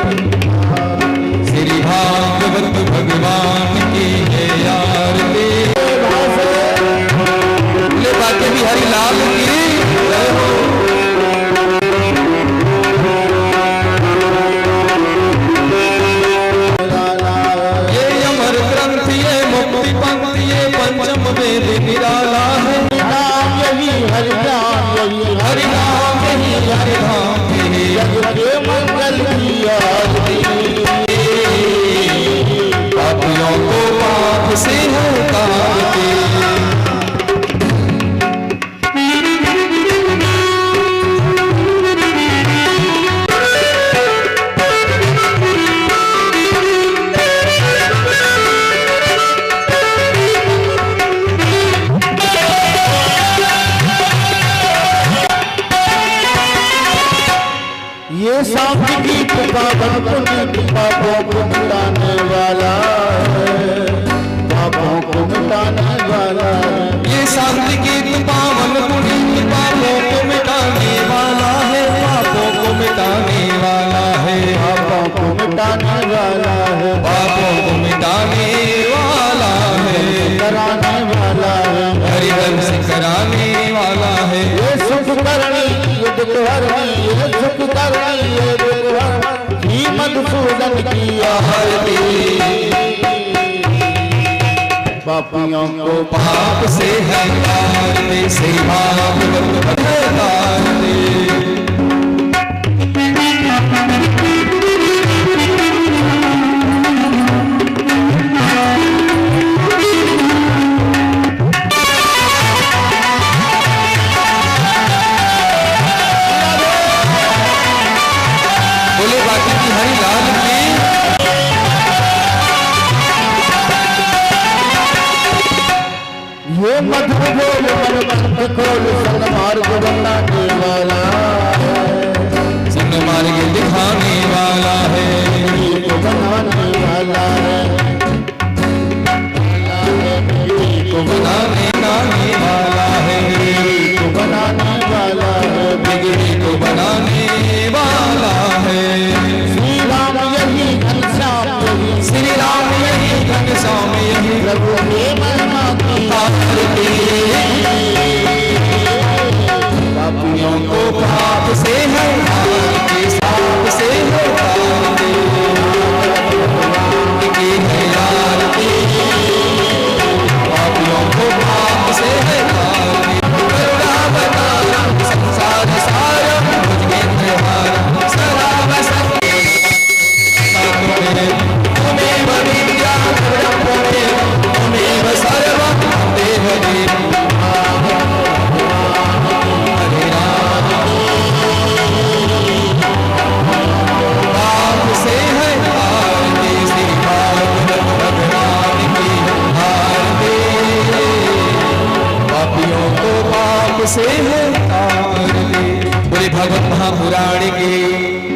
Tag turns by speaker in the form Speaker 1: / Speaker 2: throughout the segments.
Speaker 1: श्री भागवत भगवान की है आरती। बोले बाके बिहारी लाल की जय हो। ये अमर ग्रंथ ये मुक्ति पंक्ति ये पंचम वेद निराला है।
Speaker 2: नाम यही हरि नाम यही
Speaker 1: हरि नाम यही हरि धाम यही
Speaker 2: जग के मंगल की आरती।
Speaker 1: पापियों को पाप से हटाते।
Speaker 2: ये शांति की पावन पुनीत पापों को मिटाने वाला है, पापों को मिटाने वाला है।
Speaker 1: ये शांति गीत पावन पुनीत पापों को मिटाने वाला है, पापों को मिटाने वाला है,
Speaker 2: पापों को मिटाने वाला है,
Speaker 1: पापों को मिटाने वाला है,
Speaker 2: कराने वाला है,
Speaker 1: हरिवंश कराने वाला है।
Speaker 2: ये सुख करनी ये दुख हरनी ये सुख करनी ये दुख हरनी मधुसूदन की आरती। पापियों को
Speaker 1: पाप से हटाते श्री भागवत भगवान। बोले बाकी बिहारी लाल की।
Speaker 2: ये मधुर बोल मनमंत खोल संग मार्ग बनाने वाला है,
Speaker 1: संग मार्ग दिखाने वाला है,
Speaker 2: को बनाने वाला है,
Speaker 1: को बनाने वाला है,
Speaker 2: को बनाने वाला है,
Speaker 1: बिगड़ी को बनाने वाला है।
Speaker 2: श्री राम यही घनश्याम यही
Speaker 1: श्री राम यही घनश्याम यही
Speaker 2: प्रभु के महिमा की
Speaker 1: आरती।
Speaker 2: पापियों
Speaker 1: को पाप से है आरती, पाप से है आरती की है आरती। पापियों को पाप से है आरती। करुणावतारम संसार सारम भुजगेन्द्रहारम सदा वसते त्वमेव विद्याधरं त्वमेव सर्वं देवदेव। हरे राम पाप से है आरती श्री भागवत भगवान की आरती। पापियों को पाप से है आरती। बोले भागवत महापुराण की,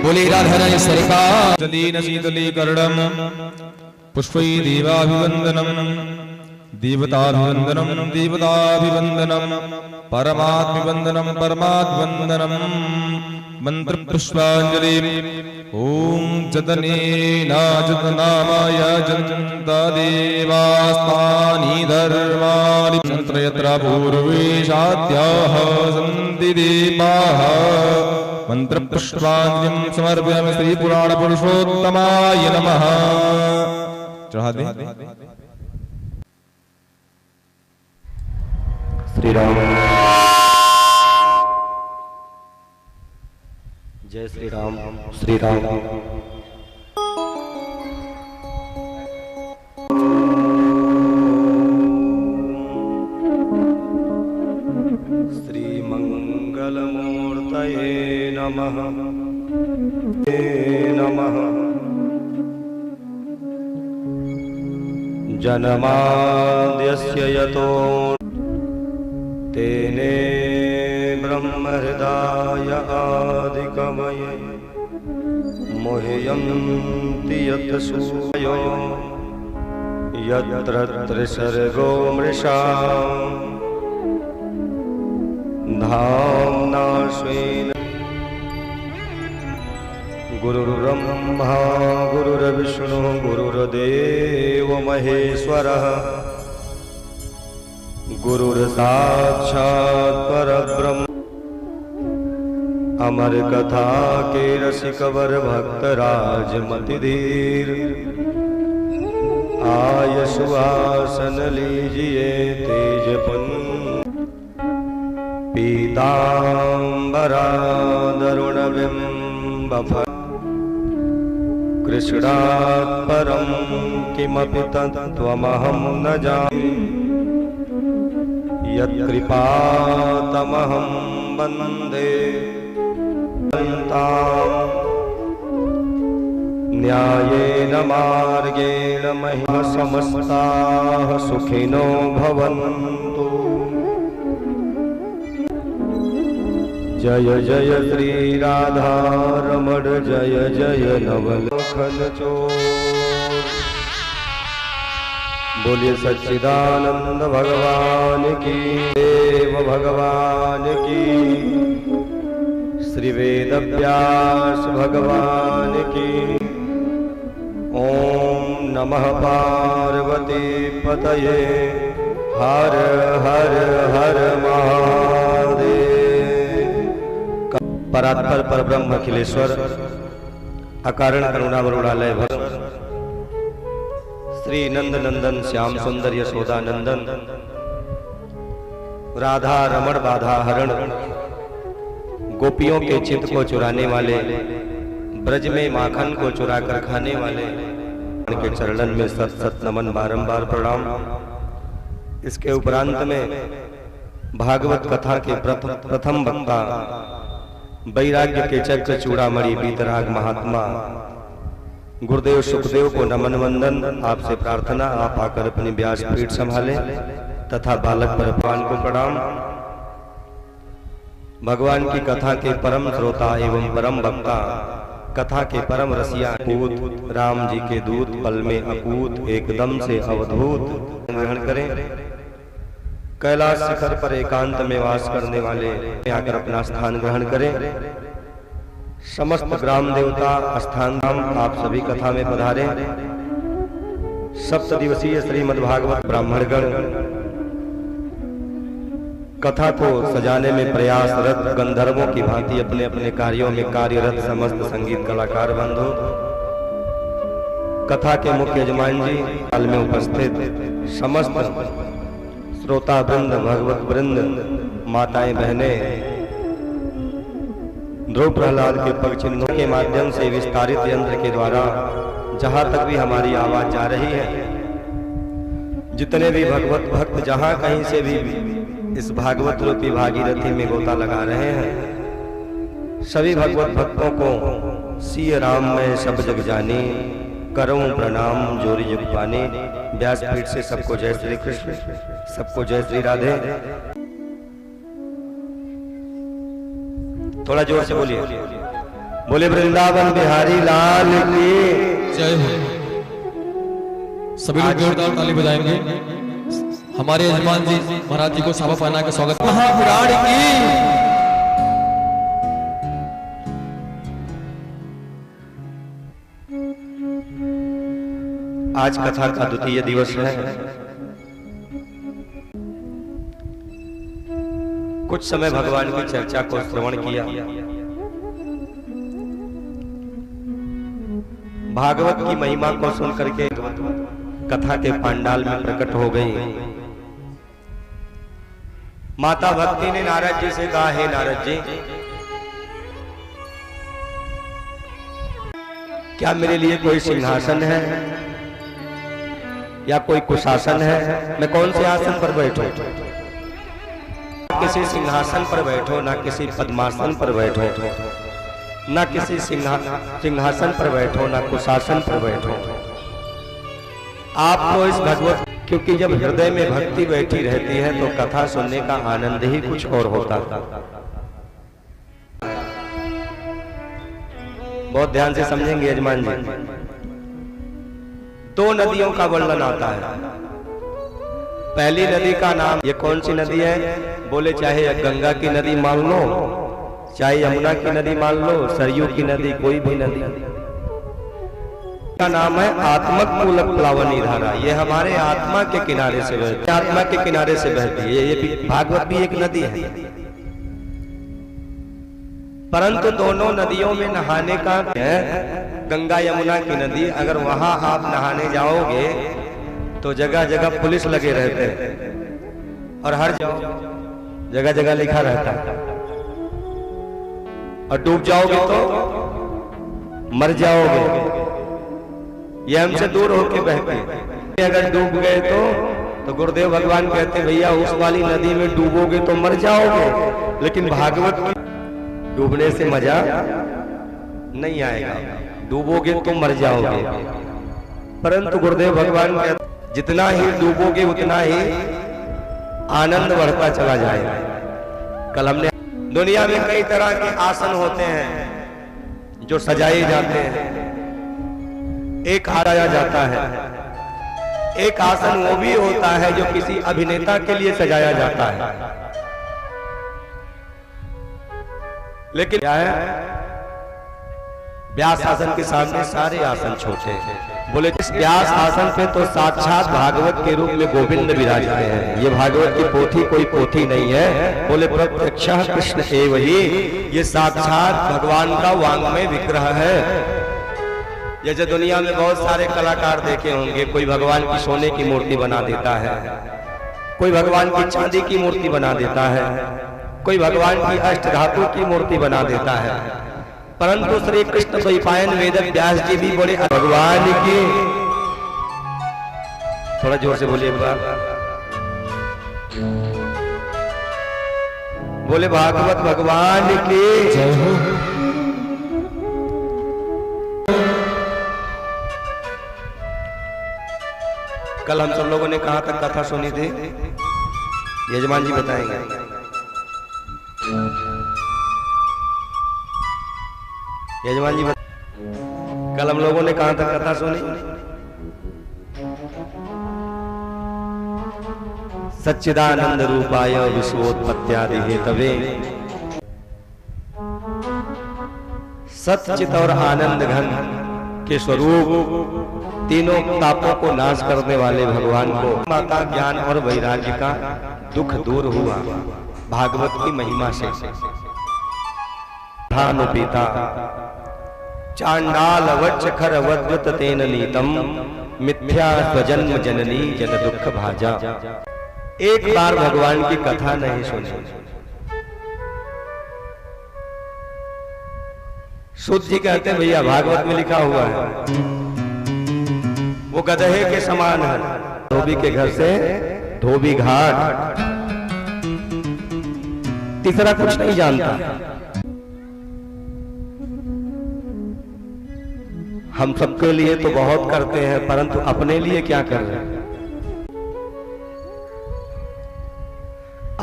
Speaker 1: बोले राधा रानी सरकार।
Speaker 3: जलीन शीतलीकरणं पुष्पै देवाभिवन्दनं देवताभिवन्दनं देवताभिवन्दनं परमात्मवन्दनं परमात्मवन्दनं मन्त्रपुष्पाञ्जलिं ॐ जतनेना जतनामाय जन्ता देवास्तानि धर्माणि तत्र यत्र पूर्वेशाद्याः सन्ति देवाः। मंत्रपुष्पाञ्जलिं समर्पयामि श्री पुराण पुरुषोत्तमाय नमः। चढ़ा दे।
Speaker 4: श्री राम जय श्री राम। श्री राम श्री मंगलमूर्तये नमः नमः। जन्माद्यस्य यतो तेने ब्रह्महृदाय आदिकवये मुह्यन्ति यत् सूर्यो यत्र त्रिसर्गो मृषा धाम्ना स्वेन गुरुर्ब्रह्मा गुरुर्विष्णु गुरुर्देव महेश्वरः गुरुर्साक्षात् परब्रह्म। अमर कथा के रसिकवर भक्तराज मतिधीर आय सुहासन लीजिए तेजपुन पीताम्बरादरुणबिम्ब कृष्णात् परं किमपि तत्त्वमहं न जाने यत्कृपातमहं वन्दे न्यायेन मार्गेण महिमा समस्ताः सुखिनो भवन्तु। जय जय श्री राधा रमण जय जय नवलखन चोर। बोलिए सच्चिदानंद भगवान की, देव भगवान की, श्री वेद व्यास भगवान की। ओम नमः पार्वती पतये हर हर हर महादेव। परात्पर परब्रह्म अखिलेश्वर अकारण करुणावरुणालय भगवान श्री नंद नंदन श्याम सुंदर यशोदा नंदन राधा रमण बाधा हरण गोपियों के चित्त को चुराने वाले ब्रज में माखन को चुरा कर खाने वाले उनके चरणन में सत सत नमन बारंबार प्रणाम। इसके उपरांत में भागवत कथा के प्रथम वक्ता वैराग्य के चक्र चूड़ामणि बीतराग महात्मा गुरुदेव सुखदेव को नमन वंदन। आपसे प्रार्थना आप आकर अपनी व्यासपीठ संभालें तथा बालक पर भगवान को प्रणाम। भगवान की कथा के परम श्रोता एवं परम वक्ता, कथा के परम रसिया पूत राम जी के दूत, पल में अपूत एकदम से अवधूत ग्रहण करें। कैलाश शिखर पर एकांत में वास करने वाले आकर अपना स्थान ग्रहण करें। समस्त ग्राम देवता स्थान धाम आप सभी कथा में पधारें। सप्त दिवसीय श्रीमद्भागवत ब्राह्मणगण कथा को सजाने में प्रयासरत गंधर्वों की भांति अपने अपने कार्यों में कार्यरत समस्त संगीत कलाकार बंधु, कथा के मुख्य यजमान जी, काल में उपस्थित समस्त श्रोता वृंद, भगवत वृंद, माताएं बहनें, ध्रुव प्रहलाद के पग चिन्हों के माध्यम से विस्तारित यंत्र के द्वारा जहां तक भी हमारी आवाज जा रही है, जितने भी भगवत भक्त जहां कहीं से भी इस भागवत रूपी भागीरथी में गोता लगा रहे हैं, सभी भगवत भक्तों को सिय राम में सब जग जानी करूं प्रणाम जोरी जुग पानी। व्यासपीठ से सबको जय श्री कृष्ण, सबको जय श्री राधे। थोड़ा जोर से बोलिए, बोले वृंदावन बिहारी लाल की
Speaker 1: जय हो। सभी लोग जोरदार ताली बजाएंगे। हमारे यजमान जी महाराज जी को साफा पहना के स्वागत। महापुराण की
Speaker 4: आज कथा का द्वितीय दिवस है। कुछ समय भगवान की चर्चा को श्रवण किया। भागवत की महिमा को सुनकर के कथा के पांडाल में प्रकट हो गई। माता भक्ति ने नारद जी से कहा, हे नारद जी, क्या मेरे लिए कोई सिंहासन है या कोई कुशासन है? मैं कौन से आसन पर बैठूं? किसी सिंहासन पर बैठो, ना किसी पद्मासन पर बैठो, ना किसी सिंहासन पर बैठो, ना कुशासन पर बैठो। आपको इस भगवत, क्योंकि जब हृदय में भक्ति बैठी रहती है तो कथा सुनने का आनंद ही कुछ और होता था। बहुत ध्यान से समझेंगे यजमान जी। दो नदियों का वर्णन आता है। पहली नदी का नाम, ये कौन सी नदी है? बोले चाहे गंगा की नदी मान लो, चाहे यमुना की नदी मान लो, सरयू की नदी, कोई भी नदी का नाम है आत्मक मूलक प्लावनी धारा। ये हमारे आत्मा के किनारे से बहती है, आत्मा के किनारे से बहती है। ये भी भागवत भी एक नदी है, परंतु दोनों नदियों में नहाने का है। गंगा यमुना की नदी, अगर वहां आप नहाने जाओगे तो जगह जगह पुलिस लगे रहते हैं और हर जगह जगह लिखा रहता है, और डूब जाओगे तो मर जाओगे। ये हमसे दूर होके बहते हैं। अगर डूब गए तो गुरुदेव भगवान कहते हैं भैया उस वाली नदी में डूबोगे तो मर जाओगे, लेकिन भागवत की डूबने से मजा नहीं आएगा, डूबोगे तो मर जाओगे। परंतु गुरुदेव भगवान कहते जितना ही डूबोगे उतना ही आनंद बढ़ता चला जाएगा। कल हमने दुनिया में कई तरह के आसन होते हैं जो सजाए जाते हैं, एक आया जाता है, एक आसन वो भी होता है जो किसी अभिनेता के लिए सजाया जाता है। लेकिन क्या है, व्यास आसन के सामने सारे आसन छोटे हैं। बोले इस व्यास आसन पे तो साक्षात भागवत के रूप में गोविंद विराजते हैं। ये भागवत की पोथी कोई पोथी नहीं है। बोले प्रत्यक्ष कृष्ण एव ही, ये साक्षात भगवान का वांग्मय विग्रह है। जैसे दुनिया में बहुत सारे कलाकार देखे होंगे, कोई भगवान की सोने की मूर्ति बना देता है, कोई भगवान की चांदी की मूर्ति बना देता है, कोई भगवान की अष्टधातु की मूर्ति बना देता है। परंतु श्री कृष्ण द्वैपायन वेद व्यास जी भी बोले भगवान की, थोड़ा जोर से बोलिए एक बार, बोले भागवत भगवान की जय हो। कल हम सब लोगों ने कहां तक कथा सुनी थी, यजमान जी बताएंगे। यजमान जी कल हम लोगों ने कहां तक कथा सुनी? सच्चिदानंद रूपाय विश्वोत्पत्त्यादि हेतवे, सच्चित और आनंद घन के स्वरूप तीनों तापों को नाश करने वाले भगवान को माता ज्ञान और वैराग्य का दुख दूर हुआ भागवत की महिमा से। पिता चांडाल वच्च खर वद्वत तेन नीतम, मिथ्या स्वजन्म जननी जन दुख भाजा। एक बार भगवान की कथा नहीं सुनी। सूत जी कहते हैं भैया भागवत में लिखा हुआ है वो गधे के समान है, धोबी के घर से धोबी घाट, तीसरा कुछ नहीं जानता। हम सबके लिए तो बहुत करते हैं, परंतु अपने लिए क्या कर रहे हैं?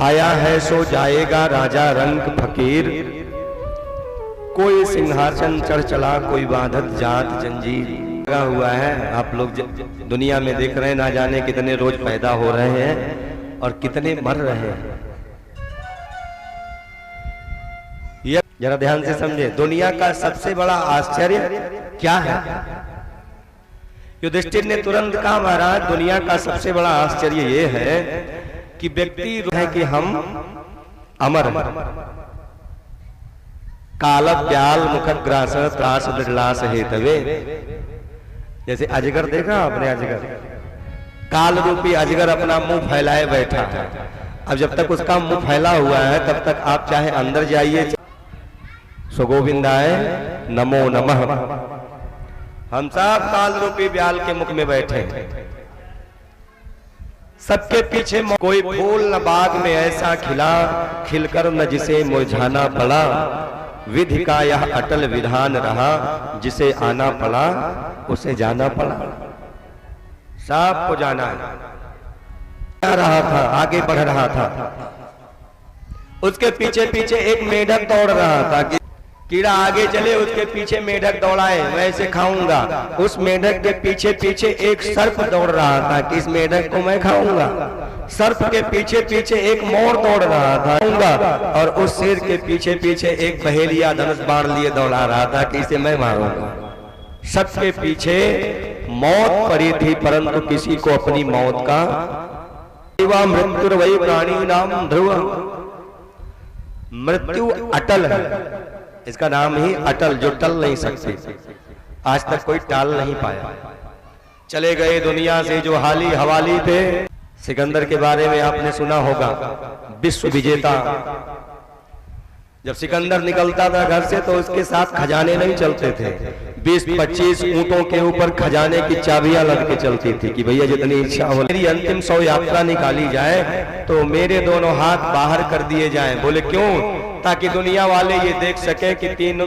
Speaker 4: आया है सो जाएगा राजा रंग फकीर, कोई सिंहासन चढ़ चला कोई बांधत जात जंजीर। लगा हुआ है, आप लोग दुनिया में देख रहे हैं, ना जाने कितने रोज पैदा हो रहे हैं और कितने मर रहे हैं। जरा ध्यान से समझे, दुनिया का सबसे बड़ा आश्चर्य क्या है? युधिष्ठिर ने तुरंत कहा महाराज दुनिया का सबसे बड़ा आश्चर्य ये है कि व्यक्ति है कि हम अमर काल व्याल मुखग्रास त्रास दृढ़लास हेतवे। जैसे अजगर देखा आपने, अजगर काल रूपी अजगर अपना मुंह फैलाए बैठा है। अब जब तक उसका मुंह फैला हुआ है तब तक आप चाहे अंदर जाइए, सो गोविंदाय नमो नमः। हम सब काल रूपी व्याल के मुख में बैठे हैं, सबके पीछे कोई फूल न बाग में ऐसा खिला, खिलकर न जिसे मुरझाना पड़ा। विधि का यह अटल विधान रहा, जिसे आना पड़ा उसे जाना पड़ा। सबको जाना है। आ रहा था, आगे बढ़ रहा था, उसके पीछे पीछे एक मेढक दौड़ रहा था कि कीड़ा आगे चले, उसके पीछे मेढक दौड़ाए, मैं इसे खाऊंगा। उस मेढक के पीछे पीछे एक सर्प दौड़ रहा था कि इस मेढक को मैं खाऊंगा। सर्प के पीछे पीछे एक मोर दौड़ रहा था और उस शेर के पीछे पीछे एक पहेलिया धनुष बाण लिए दौड़ा रहा था कि इसे मैं मारूंगा। सबके पीछे मौत पड़ी थी, परंतु किसी को अपनी मौत का मृत्युर्वै प्राणी नाम ध्रुव। मृत्यु अटल है, इसका नाम ही अटल, जो टल नहीं सकती। आज तक कोई टाल नहीं पाया। चले गए दुनिया से जो हाली हवाली थे। सिकंदर के बारे में आपने सुना होगा, विश्व विजेता। जब सिकंदर निकलता था घर से तो उसके साथ खजाने नहीं चलते थे। 20-25 ऊंटों के ऊपर खजाने की चाबियां लग के चलती थी कि भैया जितनी इच्छा हो, मेरी अंतिम 100 यात्रा निकाली जाए तो मेरे दोनों हाथ बाहर कर दिए जाएं। बोले क्यों? ताकि दुनिया वाले ये देख सके कि 3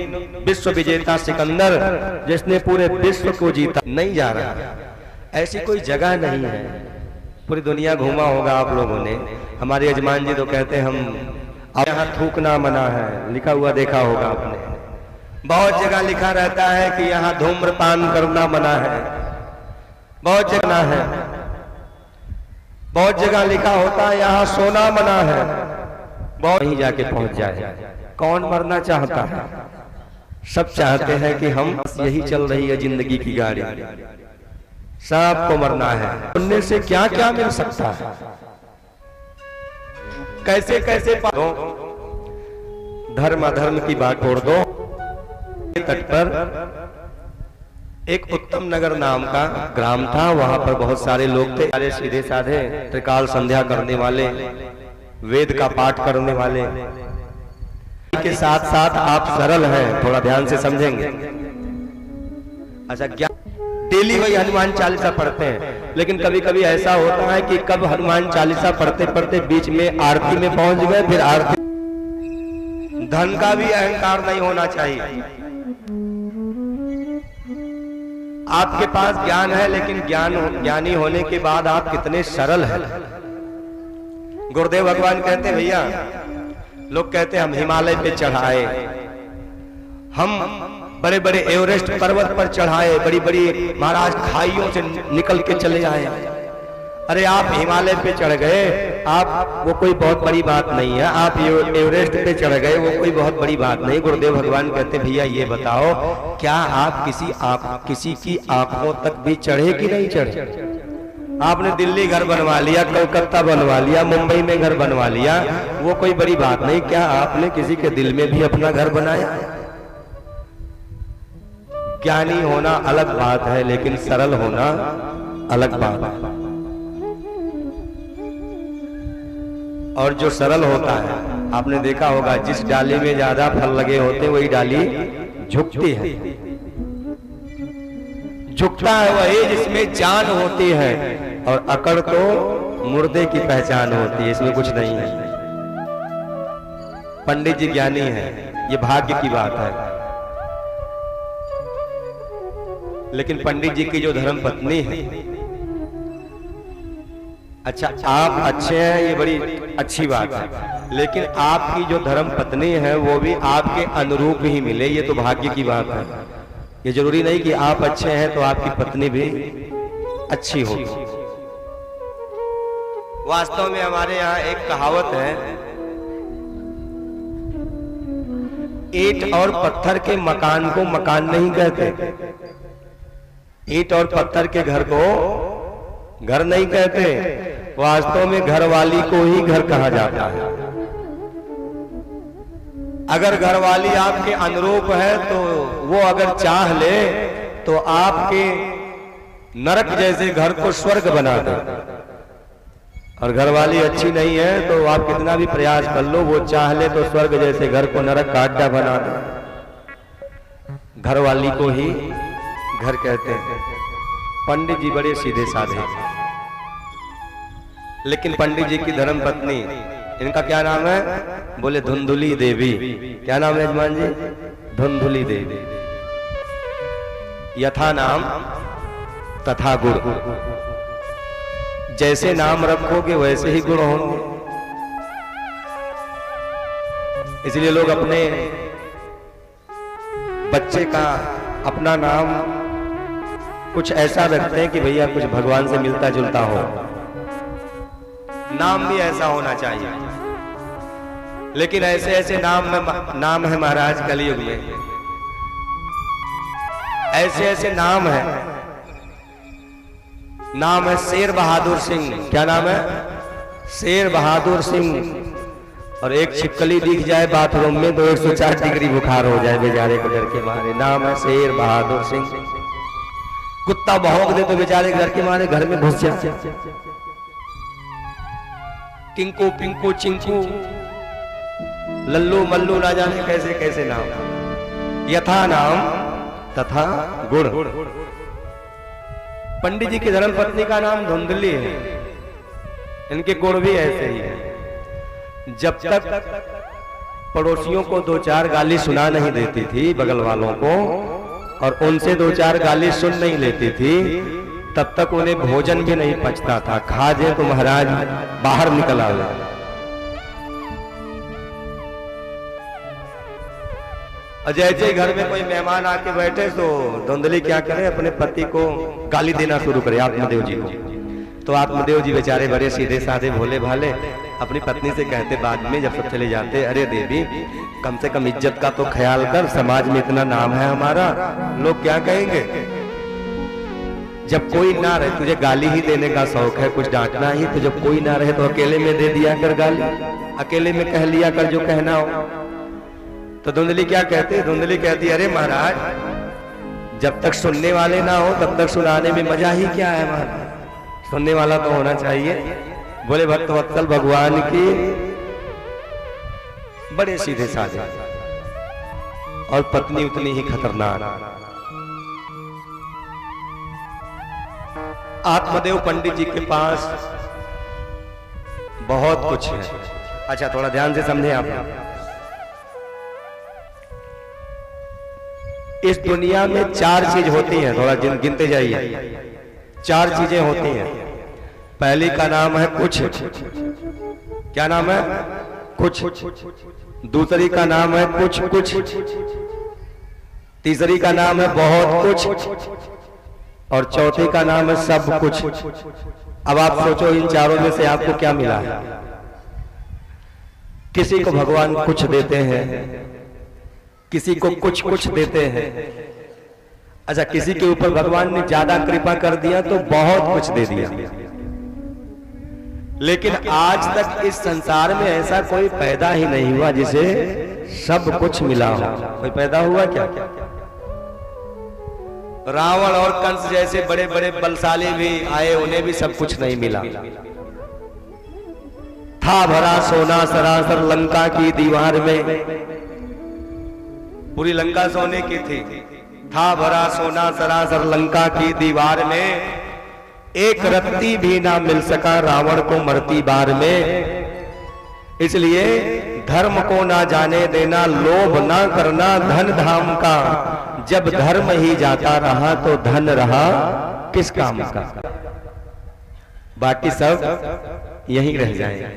Speaker 4: विश्व विजेता सिकंदर, जिसने पूरे विश्व को जीता, नहीं जा रहा। ऐसी कोई जगह नहीं है। पूरी दुनिया घूमा होगा आप लोगों ने। हमारे यजमान जी तो कहते हैं हम यहाँ थूकना मना है, लिखा हुआ देखा होगा आपने। बहुत जगह लिखा रहता है कि यहाँ धूम्रपान करना मना है, बहुत जगह है। बहुत जगह लिखा होता है यहाँ सोना मना है, बहुत ही जाके पहुंच जाए। कौन मरना चाहता है? सब चाहते हैं कि हम यही चल रही है जिंदगी की गाड़ी, सबको मरना है। उनमें से क्या क्या मिल सकता है, कैसे कैसे दो। धर्म अधर्म की बात छोड़ दो। तट पर एक उत्तम नगर नाम का ग्राम था, वहां पर बहुत सारे लोग थे, सारे सीधे साधे, त्रिकाल संध्या करने वाले, वेद का पाठ करने वाले। के साथ साथ आप सरल हैं, थोड़ा ध्यान से समझेंगे। अच्छा, क्या डेली वही हनुमान चालीसा पढ़ते हैं, लेकिन कभी कभी ऐसा होता है कि कब हनुमान चालीसा पढ़ते पढ़ते बीच में आरती में पहुंच गए। फिर आरती, धन का भी अहंकार नहीं होना चाहिए। आपके पास ज्ञान है, लेकिन ज्ञानी होने के बाद आप कितने सरल हैं। गुरुदेव भगवान कहते हैं, भैया लोग कहते हैं हम हिमालय पे चढ़ाए, हम बड़े बड़े एवरेस्ट पर्वत पर चढ़ाए, बड़ी बड़ी महाराज खाइयों से निकल के चले आए। अरे आप हिमालय पे चढ़ गए, आप वो कोई बहुत बड़ी बात नहीं है। आप एवरेस्ट पे चढ़ गए, वो कोई बहुत बड़ी बात नहीं। गुरुदेव भगवान कहते भैया ये बताओ, क्या आप किसी की आंखों तक भी चढ़े कि नहीं चढ़े? आपने दिल्ली घर बनवा लिया, कलकत्ता बनवा लिया, मुंबई में घर बनवा लिया, वो कोई बड़ी बात नहीं। क्या आपने किसी के दिल में भी अपना घर बनाया? ज्ञानी होना अलग बात है, लेकिन सरल होना अलग बात है। और जो सरल होता है, आपने देखा होगा, जिस डाली में ज्यादा फल लगे होते वही डाली झुकती है। झुकता है वही जिसमें जान होती है, और अकड़ तो मुर्दे की पहचान होती है, इसमें कुछ नहीं है। पंडित जी ज्ञानी है, ये भाग्य की बात है। लेकिन पंडित जी की जो धर्म पत्नी है, अच्छा आप अच्छे हैं, ये बड़ी अच्छी बात है, लेकिन आपकी जो धर्म पत्नी है वो भी आपके अनुरूप ही मिले, ये तो भाग्य की बात है। ये जरूरी नहीं कि आप अच्छे हैं तो आपकी पत्नी भी अच्छी हो। वास्तव में हमारे यहाँ एक कहावत है, ईंट और पत्थर के मकान को मकान नहीं कहते, ईंट और पत्थर के घर को घर नहीं कहते। वास्तव में घरवाली को ही घर कहा जाता है। अगर घरवाली आपके अनुरूप है तो वो अगर चाह ले तो आपके नरक जैसे घर को स्वर्ग बना दे। और घरवाली अच्छी नहीं है तो आप कितना भी प्रयास कर लो, वो चाह ले तो स्वर्ग जैसे घर को नरक का अड्डा बना दे। घरवाली को ही घर कहते हैं। पंडित जी बड़े सीधे साधे, लेकिन पंडित जी की धर्म पत्नी, इनका क्या नाम है? बोले धुंधुली देवी। क्या नाम है यजमान जी? धुंधुली देवी। यथा नाम तथा गुण, जैसे नाम रखोगे वैसे ही गुण होंगे। इसलिए लोग अपने बच्चे का अपना नाम कुछ ऐसा रखते हैं कि भैया कुछ भगवान से मिलता जुलता हो, नाम भी ऐसा होना चाहिए। लेकिन ऐसे ऐसे नाम है महाराज कलयुग में, ऐसे ऐसे नाम है शेर बहादुर सिंह। क्या नाम है? शेर बहादुर सिंह। और एक छिपकली दिख जाए बाथरूम में तो 104 डिग्री बुखार हो जाए बेचारे को डर के मारे। नाम है शेर बहादुर सिंह। कुत्ता भौंक दे तो बेचारे डर के मारे घर में घुस जाए। टिंकू पिंकू चिंकू लल्लू मल्लू ना जाने कैसे कैसे नाम। यथा नाम तथा गुण। पंडित जी की धर्मपत्नी का नाम धुंधली है, इनके गुण भी ऐसे ही है। जब तक पड़ोसियों को 2-4 गाली सुना नहीं देती थी, बगल वालों को, और उनसे 2-4 गाली सुन नहीं लेती थी, तब तक उन्हें भोजन भी नहीं पचता था। खा जाए तो महाराज बाहर निकल आवे। जैसे घर में कोई मेहमान आके बैठे तो धुंधली क्या करे, अपने पति को गाली देना शुरू करे, आत्मदेव जी को। तो आत्मदेव जी बेचारे बड़े सीधे साधे भोले भाले अपनी पत्नी से कहते बाद में जब सब चले जाते, अरे देवी कम से कम इज्जत का तो ख्याल कर, समाज में इतना नाम है हमारा, लोग क्या कहेंगे। जब कोई ना रहे, तुझे गाली ही देने का शौक है, कुछ डांटना ही, तो जब कोई ना रहे तो अकेले में दे दिया कर गाली, अकेले में कह लिया कर जो कहना हो। तो धुंधली क्या कहते? धुंधली कहती, अरे महाराज जब तक सुनने वाले ना हो तब तक सुनाने में मजा ही क्या है महाराज, सुनने वाला तो होना चाहिए। बोले भक्तवत्सल भगवान की बड़े सीधे साधे, और पत्नी उतनी ही खतरनाक। आत्मदेव पंडित जी के पास बहुत कुछ है। अच्छा थोड़ा ध्यान से समझे आप। इस दुनिया में 4 चीज होती हैं, थोड़ा गिनते जाइए। 4 चीजें होती हैं। पहली का नाम है कुछ। क्या नाम है? कुछ। दूसरी का नाम है कुछ कुछ। तीसरी का नाम है बहुत कुछ, और चौथी का नाम है सब कुछ। अब आप सोचो इन चारों में से आपको क्या मिला है? किसी को भगवान कुछ देते हैं, किसी को कुछ कुछ देते हैं। अच्छा किसी के ऊपर भगवान ने ज्यादा कृपा कर दिया तो बहुत कुछ दे दिया। लेकिन आज तक इस संसार में ऐसा कोई पैदा ही नहीं हुआ जिसे सब कुछ मिला हो। कोई पैदा हुआ क्या? रावण और कंस जैसे बड़े बड़े बलशाली भी आए, उन्हें भी सब कुछ नहीं मिला। था भरा सोना सरासर लंका की दीवार में, पूरी लंका सोने की थी। था भरा सोना सरासर लंका की दीवार में, एक रत्ती भी ना मिल सका रावण को मरती बार में। इसलिए धर्म को ना जाने देना, लोभ ना करना धन धाम का। जब धर्म ही जाता रहा तो धन रहा किस काम का। बाकी सब यहीं रह जाएगा,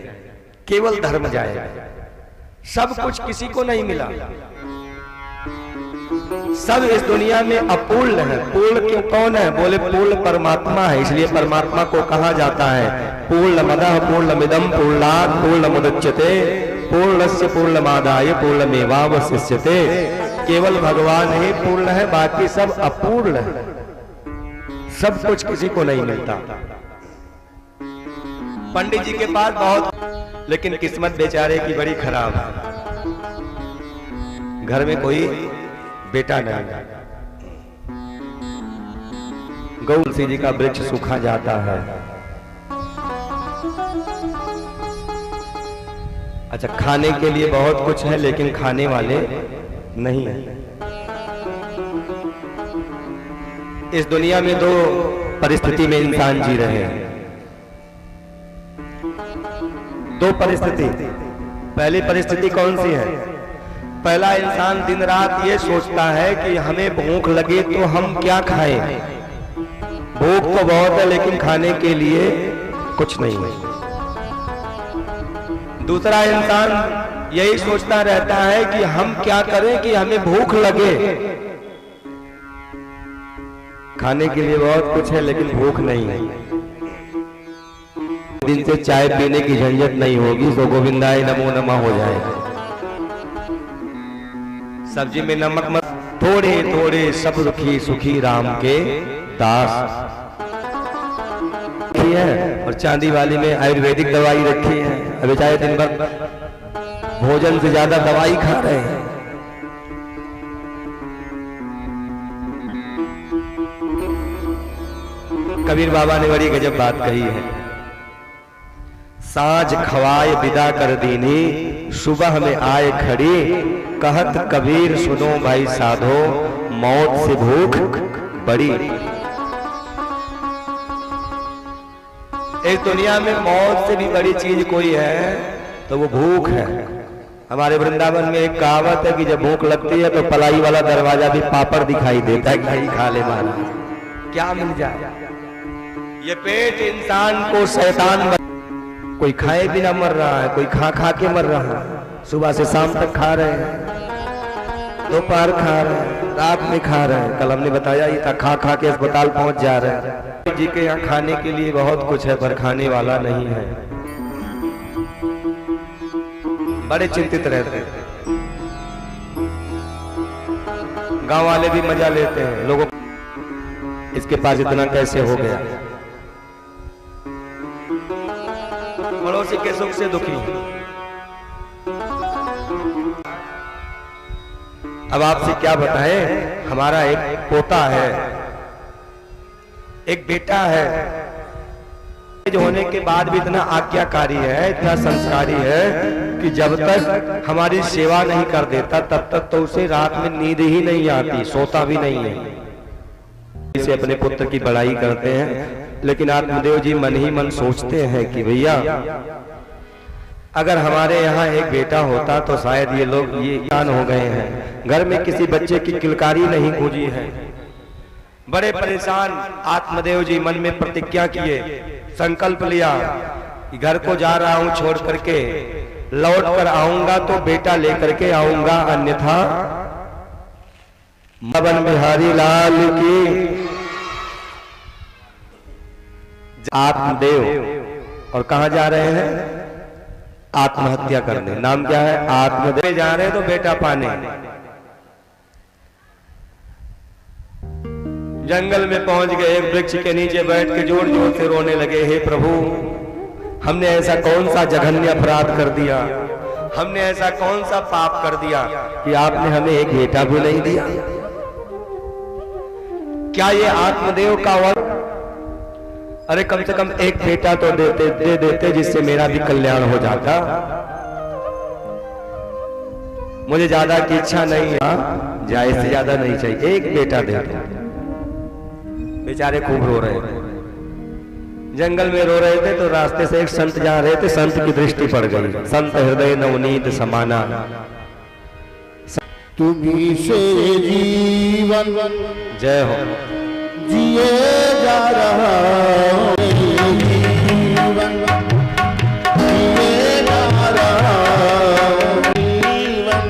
Speaker 4: केवल धर्म जाएगा। सब कुछ किसी को नहीं मिला। सब इस दुनिया में अपूर्ण है। पूर्ण क्यों कौन है? बोले पूर्ण परमात्मा है। इसलिए परमात्मा को कहा जाता है पूर्णमदः पूर्णमिदं पूर्णात् पूर्णमुदच्यते पूर्णस्य पूर्णमादाय पूर्णमेवावशिष्यते। केवल भगवान ही पूर्ण है, बाकी सब अपूर्ण है। सब कुछ किसी को नहीं मिलता। पंडित जी के पास बहुत, लेकिन किस्मत बेचारे की बड़ी खराब है। घर में कोई बेटा नहीं। गौ तुलसी जी का वृक्ष सूखा जाता है। अच्छा खाने के लिए बहुत कुछ है, लेकिन खाने वाले नहीं है। इस दुनिया में 2 परिस्थिति में इंसान जी रहे हैं। 2 परिस्थिति। पहली परिस्थिति कौन सी है? पहला इंसान दिन रात ये सोचता है कि हमें भूख लगे तो हम क्या खाएं। भूख तो बहुत है लेकिन खाने के लिए कुछ नहीं है। दूसरा इंसान यही सोचता रहता है कि हम क्या करें कि हमें भूख लगे खाने के लिए बहुत कुछ है लेकिन भूख नहीं है। दिन से चाय पीने की झंझट नहीं होगी तो गोविंदाय नमो नमः हो जाएगा। सब्जी में नमक मत, थोड़े थोड़े सब सुखी सुखी राम के दास है। और चांदी वाली में आयुर्वेदिक दवाई रखी है। अभी चाहे दिन भर भोजन से ज्यादा दवाई खा रहे हैं। कबीर बाबा ने बड़ी गजब बात कही है। साँझ खवाए विदा कर दीनी, सुबह में आए खड़ी, कहत कबीर सुनो भाई साधो, मौत से भूख बड़ी। इस दुनिया में मौत से भी बड़ी चीज कोई है तो वो भूख है। हमारे वृंदावन में एक कहावत है कि जब भूख लगती है तो पलाई वाला दरवाजा भी पापड़ दिखाई देता है कि भाई खा ले महाराज, क्या मिल जाए। ये पेट इंसान को शैतान, कोई खाए बिना मर रहा है, कोई खा खा के मर रहा है। सुबह से शाम तक खा रहे हैं, दोपहर खा रहे हैं, रात में खा रहे हैं। कल हमने बताया ही था, खा खा के अस्पताल पहुंच जा रहे हैं। जी के यहाँ खाने के लिए बहुत कुछ है पर खाने वाला नहीं है। बड़े चिंतित रहते हैं। गांव वाले भी मजा लेते हैं, लोगों इसके पास इतना कैसे हो गया। पड़ोसी के सुख से दुखी। अब आपसे क्या बताएं, हमारा एक पोता है, एक बेटा है, जो होने के बाद भी इतना आज्ञाकारी है, इतना संस्कारी है कि जब तक हमारी सेवा नहीं कर देता तब तक तो उसे रात में नींद ही नहीं आती, सोता भी नहीं है। इसे अपने पुत्र की बड़ाई करते हैं, लेकिन आत्मदेव जी मन ही मन सोचते हैं कि भैया अगर हमारे यहाँ एक बेटा होता तो शायद ये लोग ये ज्ञान हो गए हैं। घर में किसी बच्चे की किलकारी नहीं गूंजी है। बड़े परेशान आत्मदेव जी मन में प्रतिज्ञा किए, संकल्प लिया कि घर को जा रहा हूं छोड़ करके, लौट कर आऊंगा तो बेटा लेकर के आऊंगा, अन्यथा मदन बिहारी लाल की। आत्मदेव और कहां जा रहे हैं? आत्महत्या करने। नाम क्या है? आत्मदेव जा रहे हैं तो बेटा पाने। जंगल में पहुंच गए, एक वृक्ष के नीचे बैठ के जोर जोर से रोने लगे, हे प्रभु हमने ऐसा कौन सा जघन्य अपराध कर दिया, हमने ऐसा कौन सा पाप कर दिया कि आपने हमें एक बेटा भी नहीं दिया। क्या ये आत्मदेव का वध? अरे कम से कम एक बेटा तो दे देते जिससे मेरा भी कल्याण हो जाता। मुझे ज्यादा की इच्छा नहीं है, जायज से ज्यादा नहीं चाहिए, एक बेटा दे दो। बेचारे खूब रो रहे थे, जंगल में रो रहे थे तो रास्ते से एक संत जा रहे थे, संत की दृष्टि पड़ गई। संत हृदय नवनीत समाना,
Speaker 2: तुम्ही से जीवन
Speaker 4: जय हो
Speaker 2: जिए जा रहा हूं, जीवन जिए जा रहा हूं, जीवन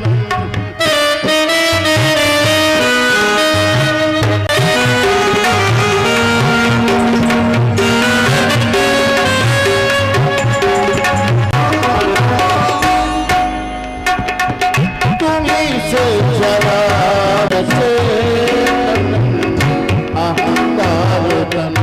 Speaker 2: तुम्ही से जरा से अहंकार तन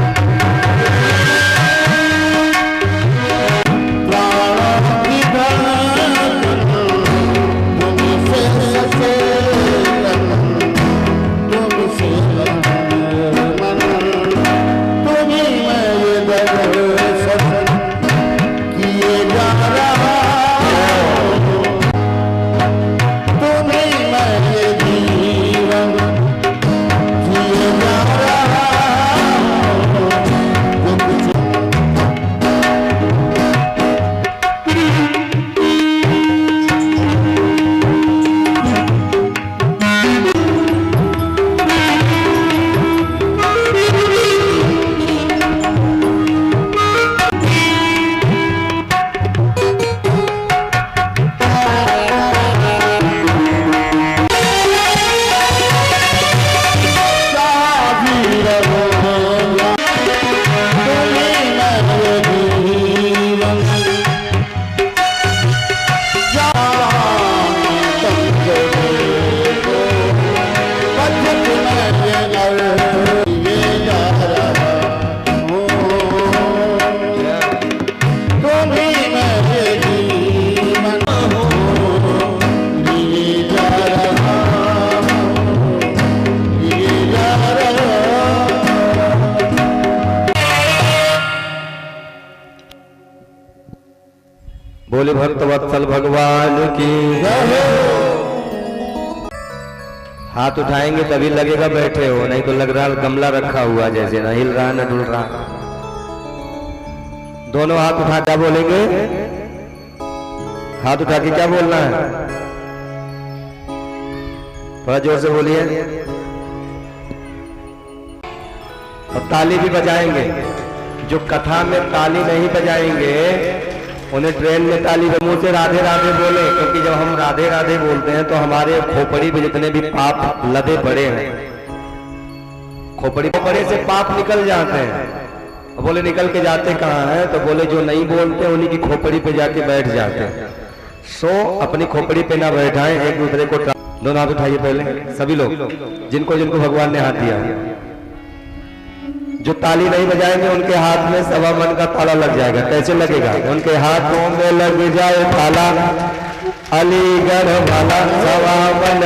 Speaker 4: बोले भक्त वत्सल भगवान की। हाथ उठाएंगे तभी लगेगा बैठे हो, नहीं तो लग रहा गमला रखा हुआ जैसे, ना हिल रहा ना डुल रहा। दोनों हाथ उठा क्या बोलेंगे? हाथ उठा के क्या बोलना है? थोड़ा जोर से बोलिए। और ताली भी बजाएंगे। जो कथा में ताली नहीं बजाएंगे उन्हें ट्रेन में ताली मुंह से राधे राधे बोले, क्योंकि जब हम राधे राधे बोलते हैं तो हमारे खोपड़ी पे जितने भी पाप लदे पड़े हैं, खोपड़ी से पाप निकल जाते हैं। बोले निकल के जाते कहाँ हैं? तो बोले जो नहीं बोलते उन्हीं की खोपड़ी पे जाके बैठ जाते हैं। सो अपनी खोपड़ी पे ना बैठाएं, एक दूसरे को दोनों हाथ उठाइए पहले सभी लोग, जिनको जिनको भगवान ने हाथ दिया। जो ताली नहीं बजाएंगे उनके हाथ में सवा मन का ताला लग जाएगा। कैसे लगेगा? उनके हाथों में लग जाए ताला, अलीगढ़ वाला सवा मन।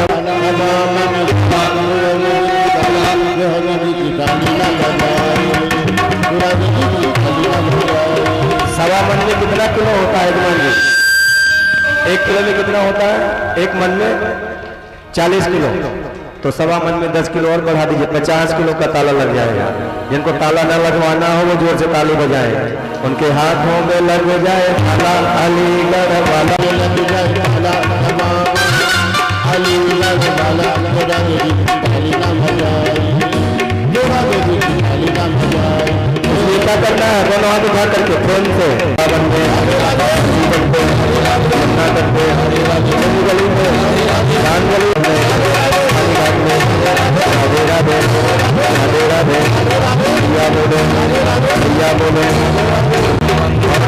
Speaker 4: सवा मन में कितना किलो होता है? एक किलो में कितना होता है? एक मन में 40 किलो, तो सवा मन में 10 किलो और बढ़ा दीजिए, 50 किलो का ताला लग जाएगा। जिनको ताला न लगवाना हो वो जोर से ताली बजाए। उनके हाथों में लग जाए ताला, अलीगढ़ वाला लग जाए ताला, अलीगढ़ वाला क्या करना है? दोनों हाथ उठा करके फोन से करते गली में, दान गली में, राधे राधे राधे राधे, भैया बोले भैया बोले,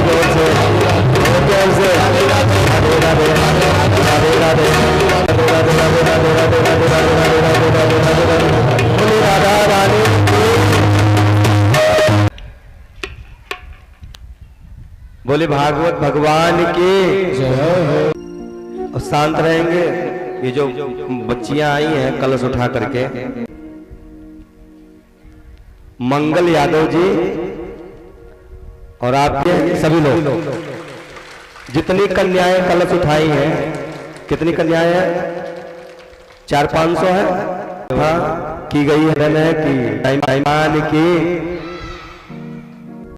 Speaker 4: जोर से जोर से राधे राधे राधे राधे राधे राधे राधे राधे राधे राधे राधे राधे राधे राधे बोले राधा रानी। बोले भागवत भगवान की। और शांत रहेंगे। ये जो बच्चियां आई हैं कलश उठा करके, मंगल यादव जी और आपके सभी लोग, जितनी कन्याएं कलश उठाई हैं, कितनी कन्याएं हैं? 400-500 है। हाँ की गई है कि की